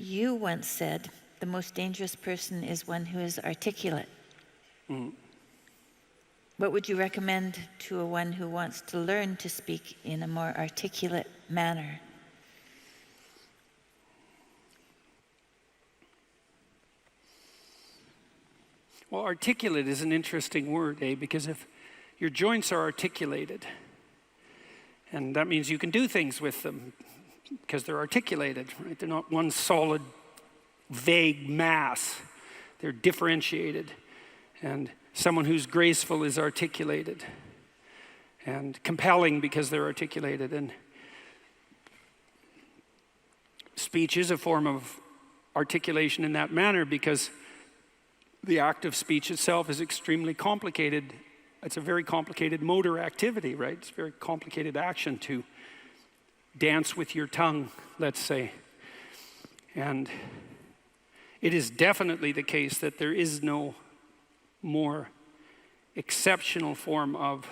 You once said, the most dangerous person is one who is articulate. What would you recommend to a one who wants to learn to speak in a more articulate manner? Well, articulate is an interesting word, because if your joints are articulated, and that means you can do things with them because they're articulated, right? They're not one solid, vague mass. They're differentiated. And someone who's graceful is articulated and compelling because they're articulated. And speech is a form of articulation in that manner because the act of speech itself is extremely complicated. It's a very complicated motor activity, right? It's a very complicated action to dance with your tongue, let's say. And it is definitely the case that there is no more exceptional form of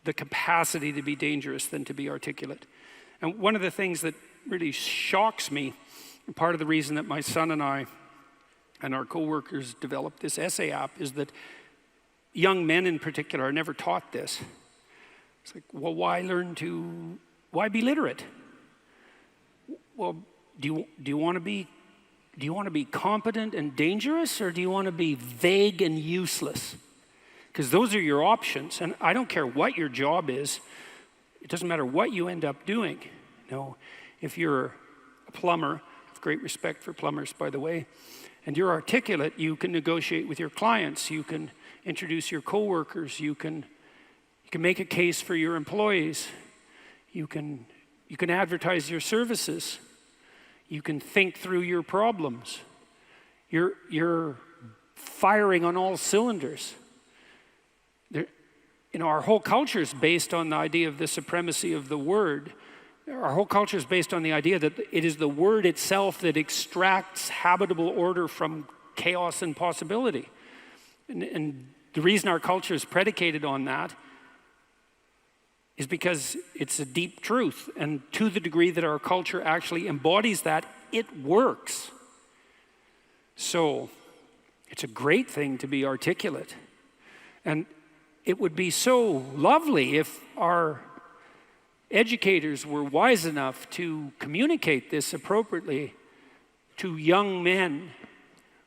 the capacity to be dangerous than to be articulate. And one of the things that really shocks me, and part of the reason that my son and I and our co-workers developed this essay app, is that young men in particular are never taught this. It's like, well, why be literate? Well, do you want to be competent and dangerous, or do you want to be vague and useless? Because those are your options, and I don't care what your job is. It doesn't matter what you end up doing. If you're a plumber, I have great respect for plumbers, by the way, and you're articulate, you can negotiate with your clients, you can introduce your coworkers, you can make a case for your employees, you can advertise your services, you can think through your problems. You're firing on all cylinders. Our whole culture is based on the idea of the supremacy of the word. Our whole culture is based on the idea that it is the word itself that extracts habitable order from chaos and possibility. And the reason our culture is predicated on that is because it's a deep truth. And to the degree that our culture actually embodies that, it works. So it's a great thing to be articulate. And it would be so lovely if our educators were wise enough to communicate this appropriately to young men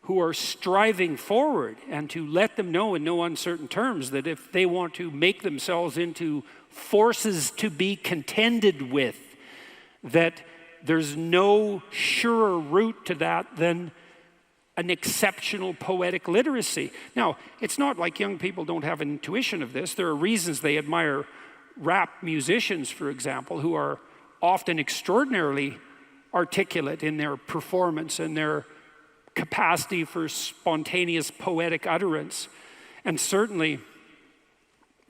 who are striving forward, and to let them know in no uncertain terms that if they want to make themselves into forces to be contended with, that there's no surer route to that than an exceptional poetic literacy. Now, it's not like young people don't have an intuition of this. There are reasons they admire rap musicians, for example, who are often extraordinarily articulate in their performance and their capacity for spontaneous poetic utterance. And certainly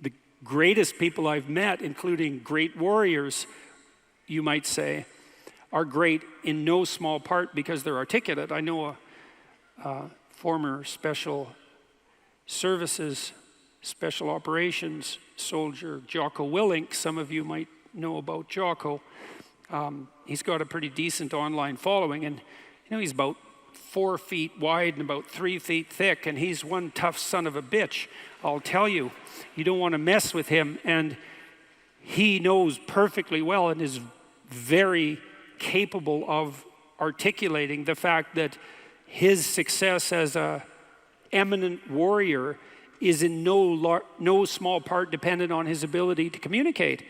the greatest people I've met, including great warriors, you might say, are great in no small part because they're articulate. I know a former special services, special operations soldier, Jocko Willink. Some of you might know about Jocko. He's got a pretty decent online following, and he's about 4 feet wide and about 3 feet thick, and he's one tough son of a bitch. I'll tell you, you don't want to mess with him, and he knows perfectly well and is very capable of articulating the fact that his success as a eminent warrior is in no small part dependent on his ability to communicate.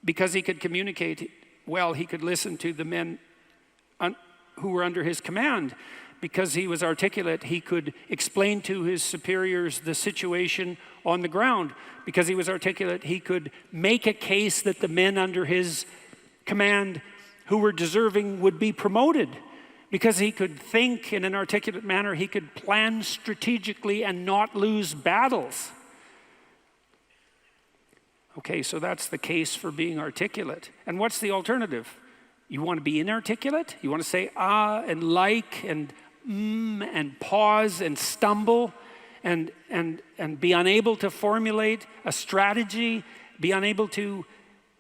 Because he could communicate well, he could listen to the men who were under his command. Because he was articulate, he could explain to his superiors the situation on the ground. Because he was articulate, he could make a case that the men under his command who were deserving would be promoted. Because he could think in an articulate manner, he could plan strategically and not lose battles. Okay, so that's the case for being articulate. And what's the alternative? You want to be inarticulate? You want to say and like and and pause and stumble and be unable to formulate a strategy, be unable to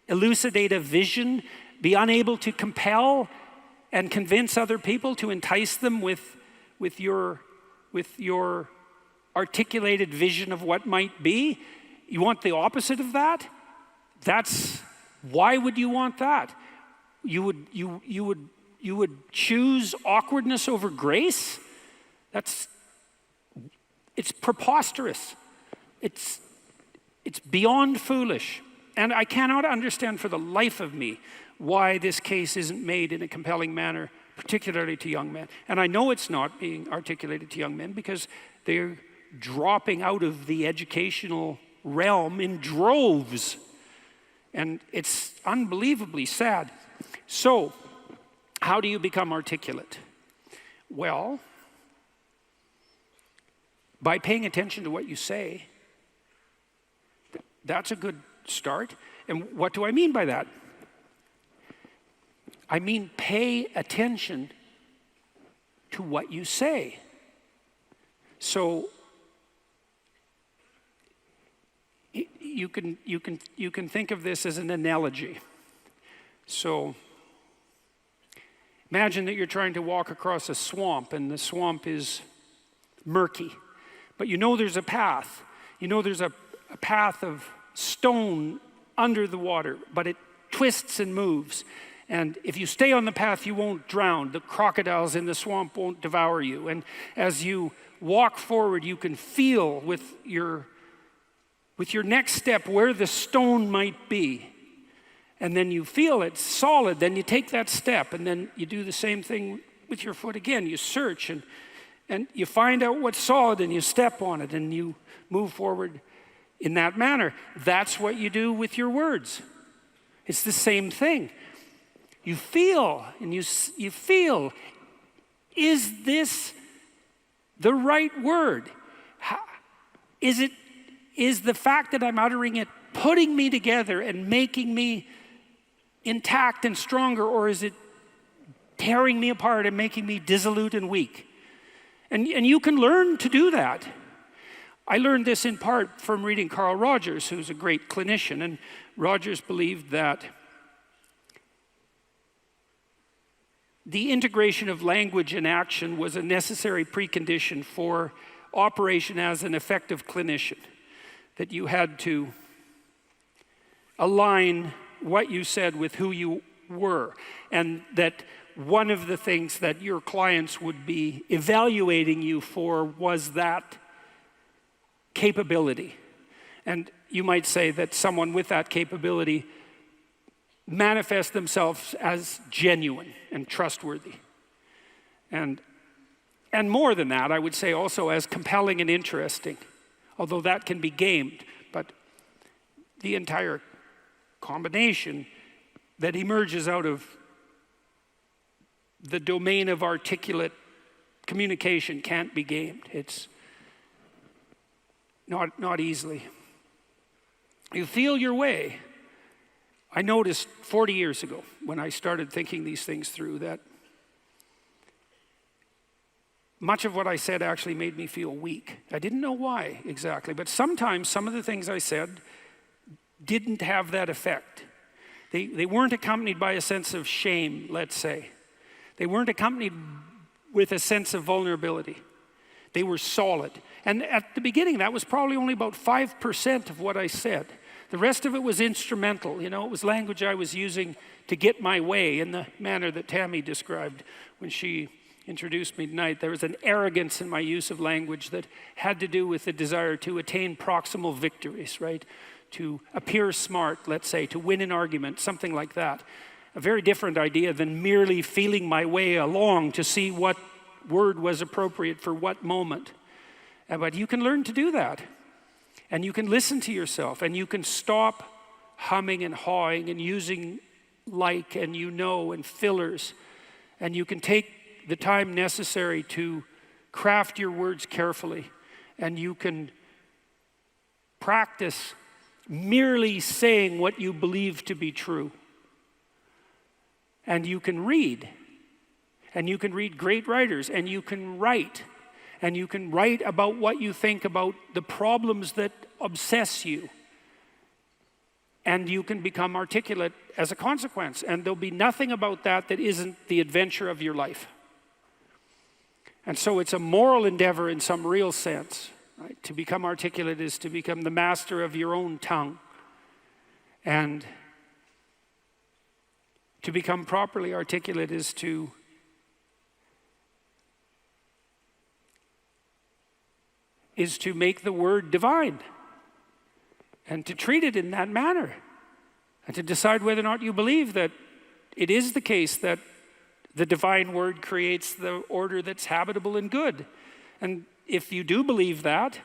elucidate a vision, be unable to compel? and convince other people, to entice them with your articulated vision of what might be? You want the opposite of that? Why would you want that? You would choose awkwardness over grace? It's preposterous. It's beyond foolish. And I cannot understand for the life of me why this case isn't made in a compelling manner, particularly to young men. And I know it's not being articulated to young men because they're dropping out of the educational realm in droves. And it's unbelievably sad. So, how do you become articulate? Well, by paying attention to what you say. That's a good start. And what do I mean by that? I mean, pay attention to what you say. So you can think of this as an analogy. So imagine that you're trying to walk across a swamp, and the swamp is murky, but you know there's a path. You know there's a path of stone under the water, but it twists and moves. And if you stay on the path, you won't drown. The crocodiles in the swamp won't devour you. And as you walk forward, you can feel with your next step where the stone might be. And then you feel it's solid, then you take that step, and then you do the same thing with your foot again. You search and you find out what's solid, and you step on it, and you move forward in that manner. That's what you do with your words. It's the same thing. You feel, and you feel, is this the right word? Is the fact that I'm uttering it putting me together and making me intact and stronger, or is it tearing me apart and making me dissolute and weak? And you can learn to do that. I learned this in part from reading Carl Rogers, who's a great clinician, and Rogers believed that the integration of language and action was a necessary precondition for operation as an effective clinician, that you had to align what you said with who you were, and that one of the things that your clients would be evaluating you for was that capability. And you might say that someone with that capability manifest themselves as genuine and trustworthy. And more than that, I would say also as compelling and interesting, although that can be gamed. But the entire combination that emerges out of the domain of articulate communication can't be gamed. It's not easily. You feel your way. I noticed 40 years ago when I started thinking these things through that much of what I said actually made me feel weak. I didn't know why exactly, but sometimes some of the things I said didn't have that effect. They weren't accompanied by a sense of shame, let's say. They weren't accompanied with a sense of vulnerability. They were solid. And at the beginning, that was probably only about 5% of what I said. The rest of it was instrumental. You know, it was language I was using to get my way in the manner that Tammy described when she introduced me tonight. There was an arrogance in my use of language that had to do with the desire to attain proximal victories, right? To appear smart, let's say, to win an argument, something like that. A very different idea than merely feeling my way along to see what word was appropriate for what moment. But you can learn to do that. And you can listen to yourself, and you can stop humming and hawing and using like and you know and fillers. And you can take the time necessary to craft your words carefully. And you can practice merely saying what you believe to be true. And you can read. And you can read great writers. And you can write. And you can write about what you think about the problems that obsess you. And you can become articulate as a consequence. And there'll be nothing about that that isn't the adventure of your life. And so it's a moral endeavor in some real sense. Right? To become articulate is to become the master of your own tongue. And to become properly articulate is to make the word divine and to treat it in that manner and to decide whether or not you believe that it is the case that the divine word creates the order that's habitable and good. And if you do believe that,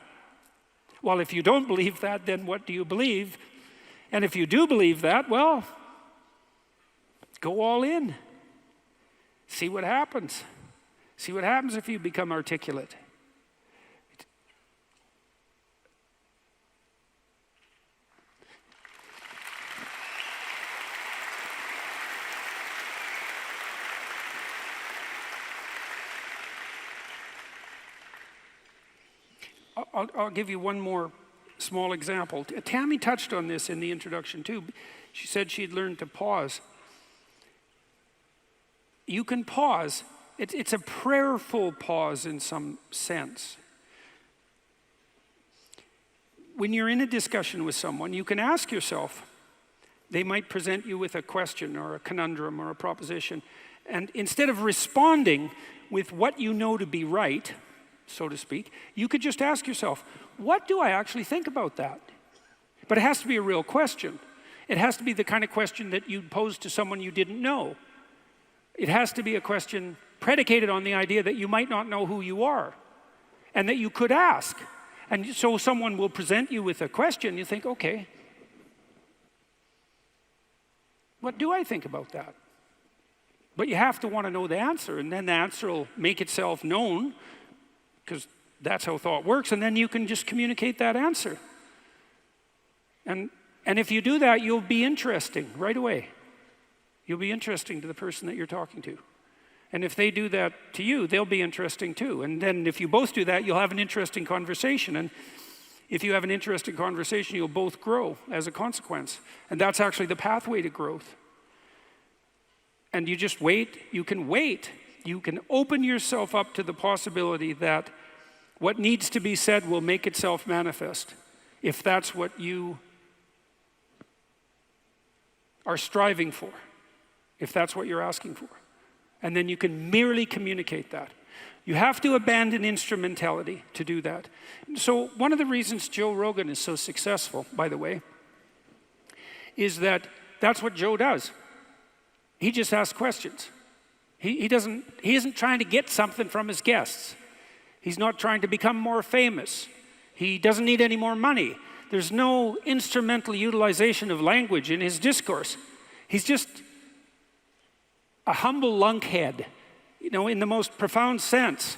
well, if you don't believe that, then what do you believe? And if you do believe that, well, go all in. See what happens. See what happens if you become articulate. I'll give you one more small example. Tammy touched on this in the introduction too. She said she'd learned to pause. You can pause. It's a prayerful pause in some sense. When you're in a discussion with someone, you can ask yourself, they might present you with a question or a conundrum or a proposition, and instead of responding with what you know to be right, so to speak, you could just ask yourself, what do I actually think about that? But it has to be a real question. It has to be the kind of question that you'd pose to someone you didn't know. It has to be a question predicated on the idea that you might not know who you are and that you could ask. And so someone will present you with a question, you think, okay, what do I think about that? But you have to want to know the answer, and then the answer will make itself known, because that's how thought works, and then you can just communicate that answer. And if you do that, you'll be interesting right away. You'll be interesting to the person that you're talking to. And if they do that to you, they'll be interesting too. And then if you both do that, you'll have an interesting conversation. And if you have an interesting conversation, you'll both grow as a consequence. And that's actually the pathway to growth. And you just wait. You can wait. You can open yourself up to the possibility that what needs to be said will make itself manifest, if that's what you are striving for, if that's what you're asking for. And then you can merely communicate that. You have to abandon instrumentality to do that. So one of the reasons Joe Rogan is so successful, by the way, is that that's what Joe does. He just asks questions. He isn't trying to get something from his guests. He's not trying to become more famous. He doesn't need any more money. There's no instrumental utilization of language in his discourse. He's just a humble lunkhead, in the most profound sense,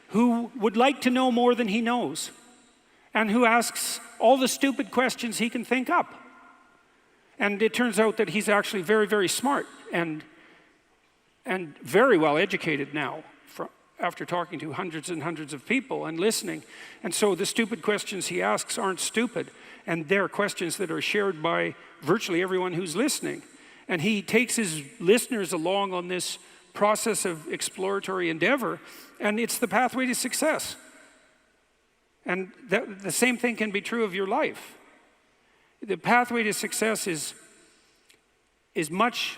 who would like to know more than he knows, and who asks all the stupid questions he can think up. And it turns out that he's actually very, very smart and very well educated now, after talking to hundreds and hundreds of people and listening. And so the stupid questions he asks aren't stupid, and they're questions that are shared by virtually everyone who's listening. And he takes his listeners along on this process of exploratory endeavor, and it's the pathway to success. And the same thing can be true of your life. The pathway to success is much,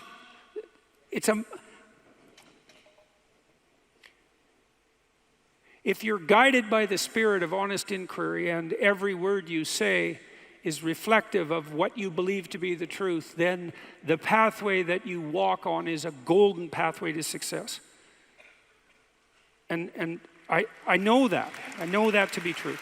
if you're guided by the spirit of honest inquiry and every word you say is reflective of what you believe to be the truth, then the pathway that you walk on is a golden pathway to success. And I know that. I know that to be true.